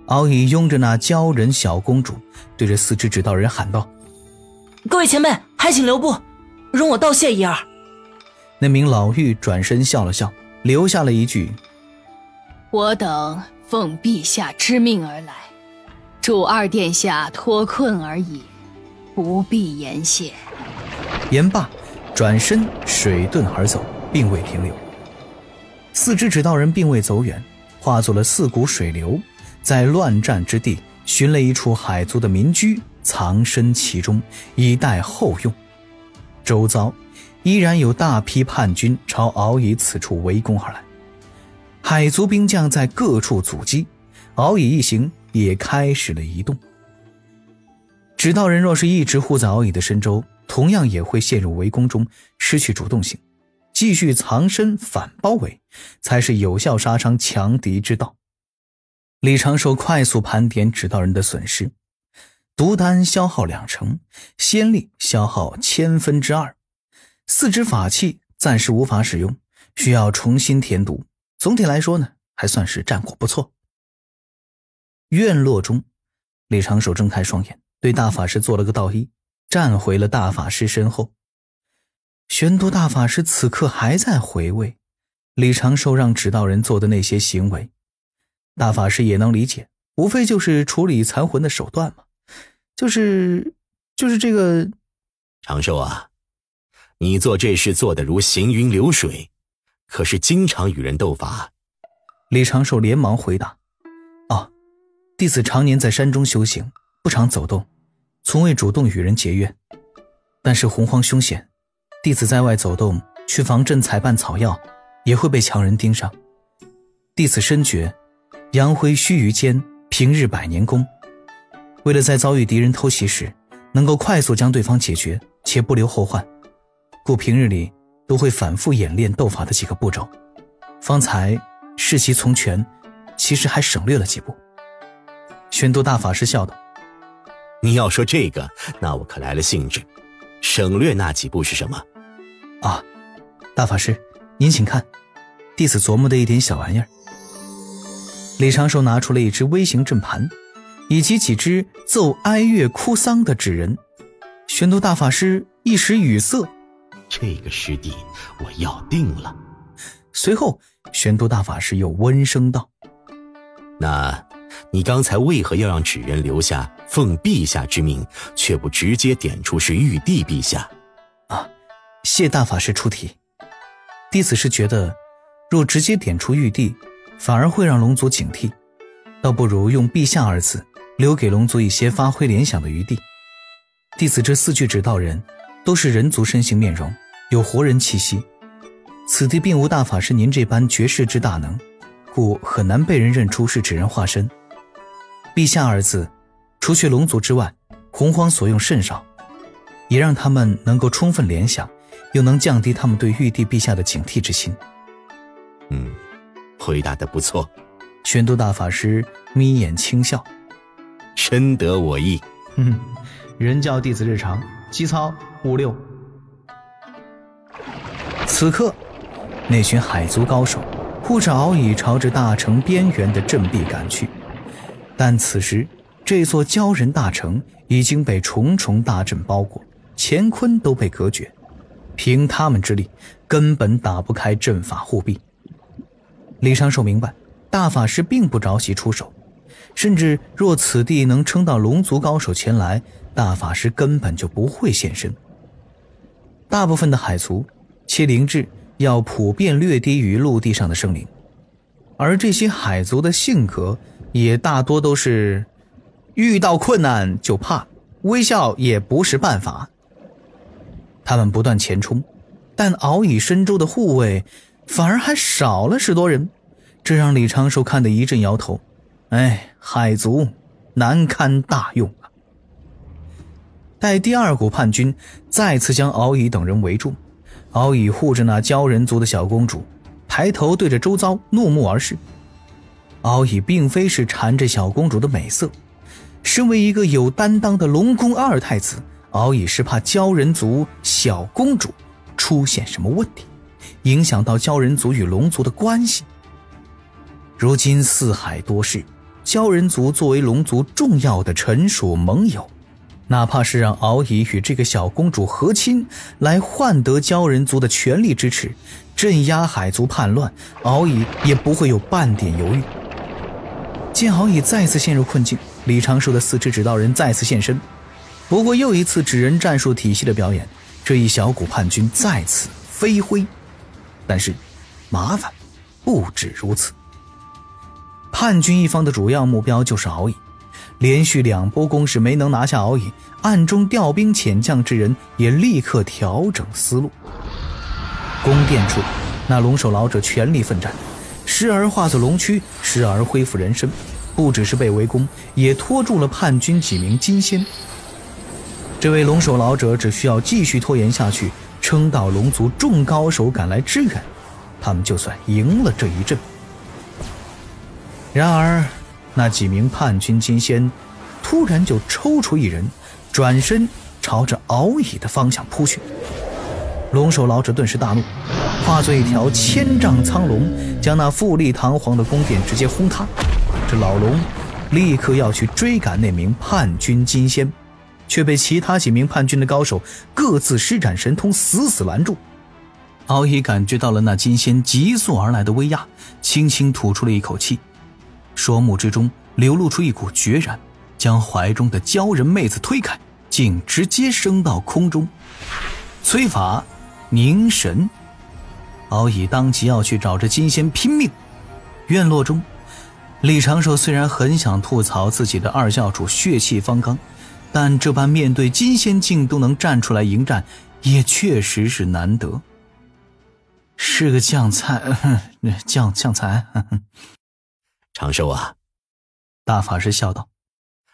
敖乙拥着那鲛人小公主，对着四肢指导人喊道：各位前辈，还请留步，容我道谢一二。那名老妪转身笑了笑，留下了一句：我等奉陛下之命而来，祝二殿下脱困而已，不必言谢。言罢，转身水遁而走，并未停留。四肢指导人并未走远，化作了4股水流，在乱战之地寻了一处海族的民居，藏身其中，以待后用。周遭依然有大批叛军朝敖乙此处围攻而来，海族兵将在各处阻击，敖乙一行也开始了移动。指导人若是一直护在敖乙的身周，同样也会陷入围攻中，失去主动性，继续藏身反包围，才是有效杀伤强敌之道。李长寿快速盘点指导人的损失，毒丹消耗2成，仙力消耗2/1000，四肢法器暂时无法使用，需要重新填毒。总体来说呢，还算是战果不错。院落中，李长寿睁开双眼，对大法师做了个道揖，站回了大法师身后。玄都大法师此刻还在回味李长寿让指导人做的那些行为，大法师也能理解，无非就是处理残魂的手段嘛，就是这个。长寿啊，你做这事做得如行云流水，可是经常与人斗法？李长寿连忙回答：弟子常年在山中修行，不常走动，从未主动与人结怨。但是洪荒凶险，弟子在外走动，去防镇采办草药，也会被强人盯上。弟子深觉阳辉须臾间，平日百年功。为了在遭遇敌人偷袭时能够快速将对方解决，且不留后患，故平日里都会反复演练斗法的几个步骤。方才视其从权，其实还省略了几步。玄都大法师笑道：你要说这个，那我可来了兴致。省略那几步是什么？大法师您请看，弟子琢磨的一点小玩意儿。李长寿拿出了一只微型阵盘，以及几只奏哀乐哭丧的纸人。玄都大法师一时语塞，这个师弟我要定了。随后玄都大法师又温声道：那你刚才为何要让纸人留下奉陛下之命，却不直接点出是玉帝陛下？谢大法师出题。弟子是觉得若直接点出玉帝，反而会让龙族警惕，倒不如用陛下2字，留给龙族一些发挥联想的余地。弟子这4具指导人都是人族身形面容，有活人气息，此地并无大法师您这般绝世之大能，故很难被人认出是纸人化身。陛下2字除去龙族之外，洪荒所用甚少，也让他们能够充分联想，又能降低他们对玉帝陛下的警惕之心。回答得不错。玄都大法师眯眼轻笑：深得我意。人教弟子日常，基操5、6。此刻那群海族高手护着敖乙朝着大城边缘的阵壁赶去，但此时这座鲛人大城已经被重重大阵包裹，乾坤都被隔绝，凭他们之力根本打不开阵法护壁。李长寿明白大法师并不着急出手，甚至若此地能撑到龙族高手前来，大法师根本就不会现身。大部分的海族其灵智要普遍略低于陆地上的生灵，而这些海族的性格也大多都是遇到困难就怕，微笑也不是办法。他们不断前冲，但敖乙深州的护卫反而还少了10多人，这让李长寿看得一阵摇头。海族难堪大用啊！待第2股叛军再次将敖乙等人围住，敖乙护着那鲛人族的小公主，抬头对着周遭怒目而视。敖乙并非是缠着小公主的美色，身为一个有担当的龙宫2太子，敖乙是怕鲛人族小公主出现什么问题，影响到鲛人族与龙族的关系。如今四海多事，鲛人族作为龙族重要的臣属盟友，哪怕是让敖乙与这个小公主和亲，来换得鲛人族的全力支持，镇压海族叛乱，敖乙也不会有半点犹豫。见敖乙再次陷入困境，李长寿的4只指导人再次现身。不过又一次纸人战术体系的表演，这一小股叛军再次飞灰。但是麻烦不止如此，叛军一方的主要目标就是敖乙，连续2波攻势没能拿下敖乙，暗中调兵遣将之人也立刻调整思路。宫殿处，那龙首老者全力奋战，时而化作龙躯，时而恢复人身，不只是被围攻，也拖住了叛军几名金仙。这位龙首老者只需要继续拖延下去，撑到龙族众高手赶来支援，他们就算赢了这一阵。然而那几名叛军金仙突然就抽出一人，转身朝着敖乙的方向扑去。龙首老者顿时大怒，化作一条1000丈苍龙，将那富丽堂皇的宫殿直接轰塌。这老龙立刻要去追赶那名叛军金仙，却被其他几名叛军的高手各自施展神通死死拦住。敖乙感觉到了那金仙急速而来的威压，轻轻吐出了一口气，双目之中流露出一股决然，将怀中的鲛人妹子推开，竟直接升到空中。催法凝神，敖乙当即要去找着金仙拼命。院落中，李长寿虽然很想吐槽自己的二教主血气方刚，但这般面对金仙境都能站出来迎战，也确实是难得。是个将才，将才。长寿啊，大法师笑道，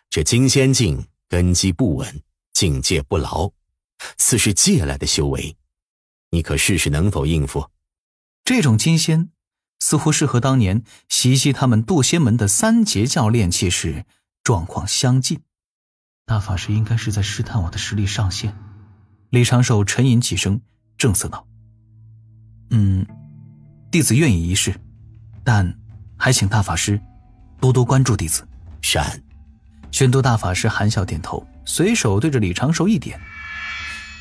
这金仙境根基不稳，境界不牢，似是借来的修为，你可试试能否应付？这种金仙似乎是和当年袭击他们渡仙门的3节教练气时状况相近。大法师应该是在试探我的实力上限。李长寿沉吟几声，正色道，弟子愿意一试，但还请大法师多多关注弟子。善。玄都大法师含笑点头，随手对着李长寿一点，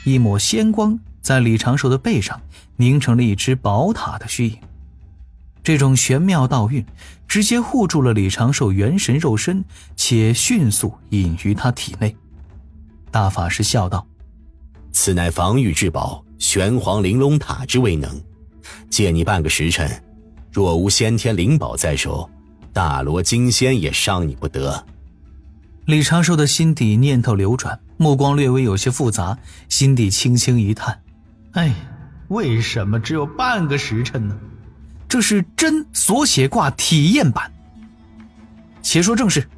一抹仙光在李长寿的背上凝成了一只宝塔的虚影。这种玄妙道运直接护住了李长寿元神肉身，且迅速隐于他体内。大法师笑道，此乃防御至宝玄黄玲珑塔之威能，借你半个时辰，若无先天灵宝在手，大罗金仙也伤你不得。李长寿的心底念头流转，目光略微有些复杂，心底轻轻一叹，为什么只有半个时辰呢？这是真锁血卦体验版。且说正事，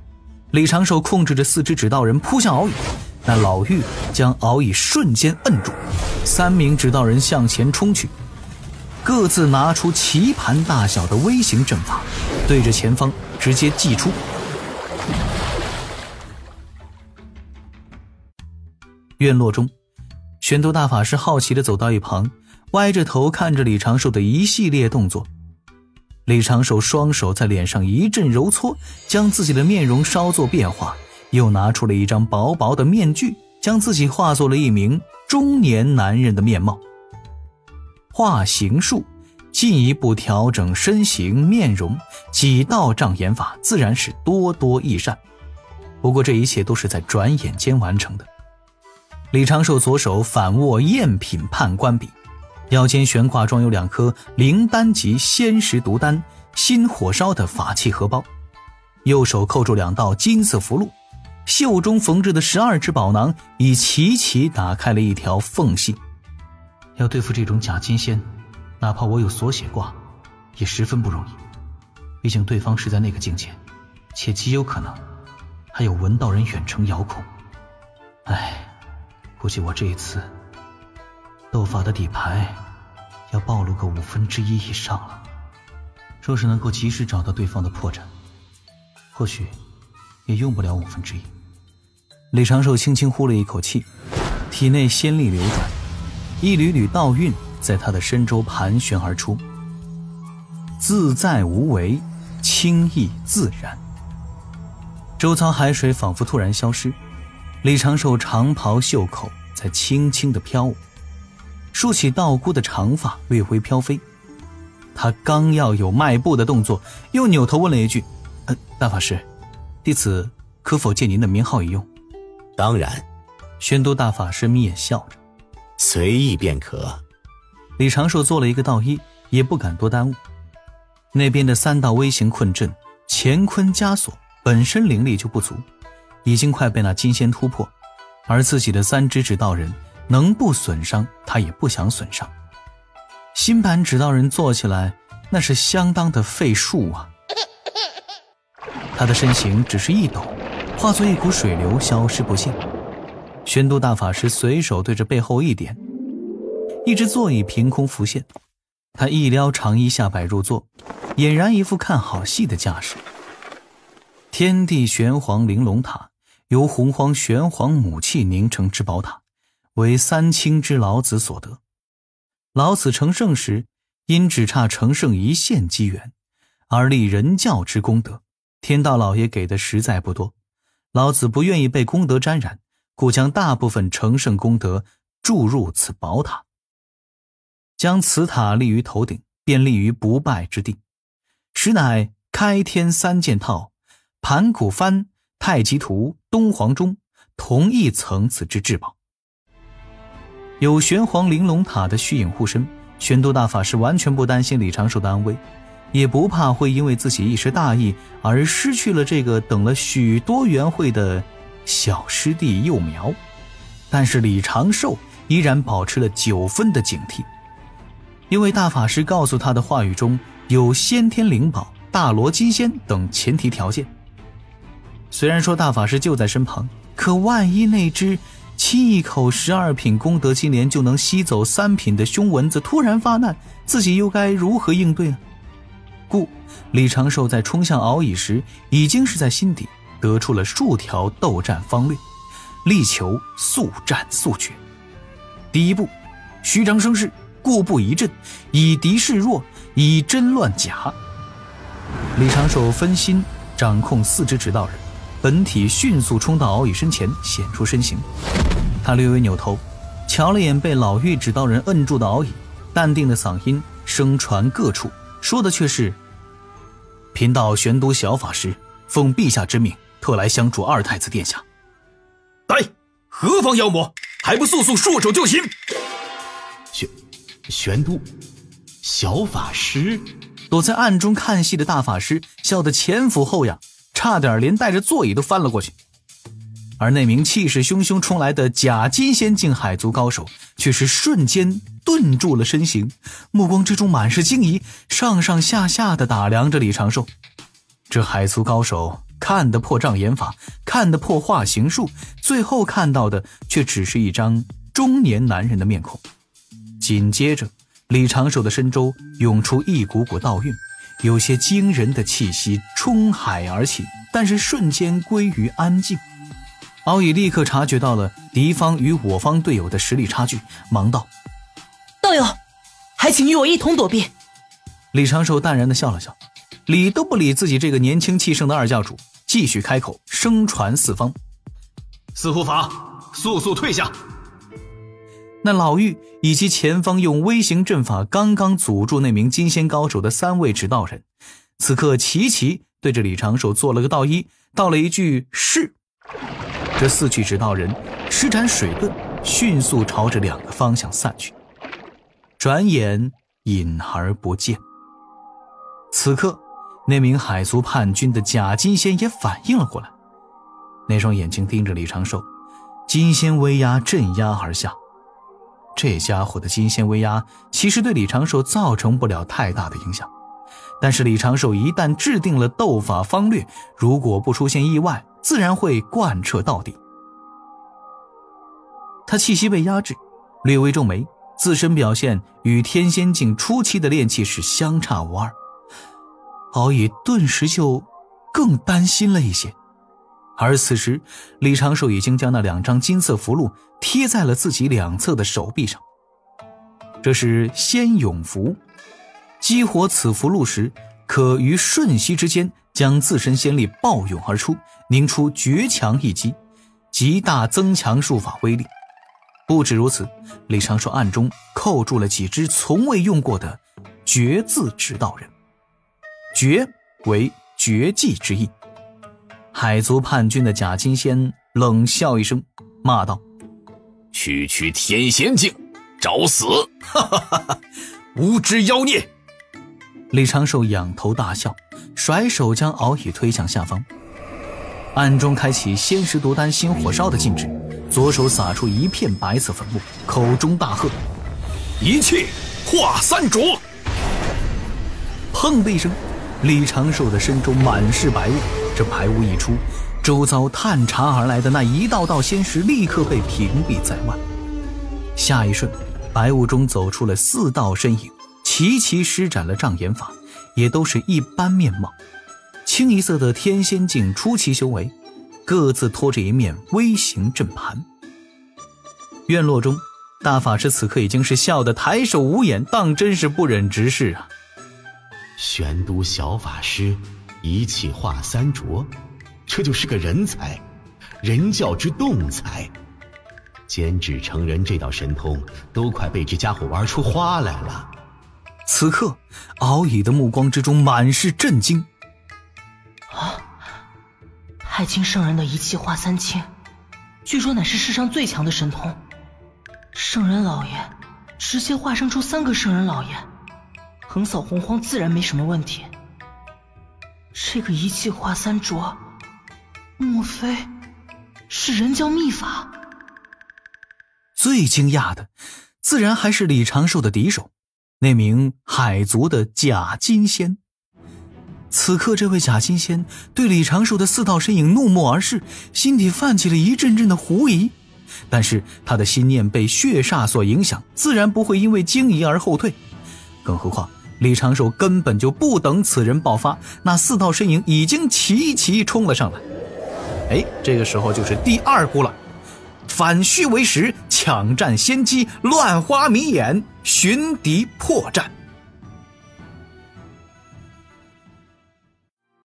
李长寿控制着4只指导人扑向敖乙，那老妪将敖乙瞬间摁住，3名指导人向前冲去，各自拿出棋盘大小的微型阵法，对着前方直接祭出。院落中，玄都大法师好奇地走到一旁，歪着头看着李长寿的一系列动作。李长寿双手在脸上一阵揉搓，将自己的面容稍作变化，又拿出了一张薄薄的面具，将自己化作了一名中年男人的面貌。化形术进一步调整身形面容，几道障眼法自然是多多益善。不过这一切都是在转眼间完成的。李长寿左手反握赝品判官笔，腰间悬挂装有2颗灵丹级仙石毒丹心火烧的法器荷包，右手扣住2道金色符箓，袖中缝制的12只宝囊已齐齐打开了一条缝隙。要对付这种假金仙，哪怕我有锁血卦也十分不容易，毕竟对方是在那个境界，且极有可能还有文道人远程遥控。估计我这一次斗法的底牌要暴露个1/5以上了。若是能够及时找到对方的破绽，或许也用不了1/5。李长寿轻轻呼了一口气，体内仙力流转，一缕缕道运在他的身周盘旋而出，自在无为，轻易自然。周遭海水仿佛突然消失，李长寿长袍袖口在轻轻地飘舞，梳起道姑的长发略微飘飞。他刚要有迈步的动作，又扭头问了一句：大法师，弟子可否借您的名号一用？当然。宣都大法师眯眼笑着：随意便可。李长寿做了一个道揖，也不敢多耽误。那边的3道微型困阵，乾坤枷锁本身灵力就不足，已经快被那金仙突破，而自己的3只指道人能不损伤他也不想损伤。新版指道人做起来那是相当的费术啊。他的身形只是一抖，化作一股水流消失不见。宣都大法师随手对着背后一点，一只座椅凭空浮现，他一撩长衣下摆入座，俨然一副看好戏的架势。天地玄黄玲珑塔由洪荒玄黄母气凝成之宝塔，为3清之老子所得。老子成圣时因只差成圣1线机缘而立人教之功德，天道老爷给的实在不多，老子不愿意被功德沾染，故将大部分成圣功德注入此宝塔，将此塔立于头顶，便立于不败之地，实乃开天3件套、盘古幡、太极图、东皇钟同一层次之至宝。有玄黄玲珑塔的虚影护身，宣都大法师完全不担心李长寿的安危，也不怕会因为自己一时大意而失去了这个等了许多元会的小师弟幼苗。但是李长寿依然保持了9分的警惕，因为大法师告诉他的话语中有先天灵宝、大罗金仙等前提条件。虽然说大法师就在身旁，可万一那只亲一口12品功德金莲就能吸走3品的凶蚊子突然发难，自己又该如何应对呢？故李长寿在冲向敖乙时，已经是在心底得出了数条斗战方略，力求速战速决。第一步，虚张声势，固步一阵，以敌示弱，以真乱假。李长寿分心掌控4只指道人，本体迅速冲到敖乙身前，显出身形。他略微扭头，瞧了眼被老妪指道人摁住的敖乙，淡定的嗓音声传各处，说的却是：贫道玄都小法师奉陛下之命，特来相助2太子殿下。来，何方妖魔，还不速速束手就擒！玄都小法师。躲在暗中看戏的大法师笑得前俯后仰，差点连带着座椅都翻了过去。而那名气势汹汹冲来的假金仙境海族高手却是瞬间顿住了身形，目光之中满是惊疑，上上下下的打量着李长寿。这海族高手看得破障眼法，看得破化形术，最后看到的却只是一张中年男人的面孔。紧接着李长寿的身周涌出一股股道韵，有些惊人的气息冲海而起，但是瞬间归于安静。敖乙立刻察觉到了敌方与我方队友的实力差距，忙道：道友，还请与我一同躲避。李长寿淡然地笑了笑，理都不理自己这个年轻气盛的2教主，继续开口声传4方：四护法，速速退下！那老妪以及前方用微型阵法刚刚阻住那名金仙高手的3位指道人，此刻齐齐对着李长寿做了个道揖，道了一句是。这4具指道人施展水遁，迅速朝着2个方向散去，转眼隐而不见。此刻那名海族叛军的假金仙也反应了过来，那双眼睛盯着李长寿，金仙威压镇压而下。这家伙的金仙威压其实对李长寿造成不了太大的影响，但是李长寿一旦制定了斗法方略，如果不出现意外，自然会贯彻到底。他气息被压制，略微皱眉，自身表现与天仙境初期的炼气是相差无二。敖乙顿时就更担心了一些，而此时李长寿已经将那2张金色符箓贴在了自己2侧的手臂上。这是仙永符，激活此符箓时，可于瞬息之间将自身仙力暴涌而出，凝出绝强一击，极大增强术法威力。不止如此，李长寿暗中扣住了几只从未用过的绝字指导人。绝为绝技之意。海族叛军的贾金仙冷笑一声，骂道：区区天仙境，找死！哈哈哈哈，无知妖孽！李长寿仰头大笑，甩手将敖乙推向下方，暗中开启仙石夺丹心火烧的禁制，左手撒出一片白色粉末，口中大喝：一气化三浊！砰的一声，李长寿的身中满是白雾，这白雾一出，周遭探查而来的那一道道仙石立刻被屏蔽在外。下一瞬，白雾中走出了4道身影，齐齐施展了障眼法，也都是一般面貌，清一色的天仙境初期修为，各自拖着一面微型阵盘。院落中，大法师此刻已经是笑得抬手无眼，当真是不忍直视啊。玄都小法师一气化三浊，这就是个人才，人教之动才。监制成人这道神通都快被这家伙玩出花来了。此刻敖乙的目光之中满是震惊。太清圣人的一气化三清，据说乃是世上最强的神通。圣人老爷直接化生出3个圣人老爷，横扫洪荒自然没什么问题。这个一气化三浊，莫非是人教秘法？最惊讶的自然还是李长寿的敌手，那名海族的贾金仙。此刻这位贾金仙对李长寿的4道身影怒目而视，心底泛起了一阵阵的狐疑，但是他的心念被血煞所影响，自然不会因为惊疑而后退。更何况李长寿根本就不等此人爆发，那4道身影已经齐齐冲了上来。这个时候就是第2步了，反虚为实，抢占先机，乱花迷眼，寻敌破绽。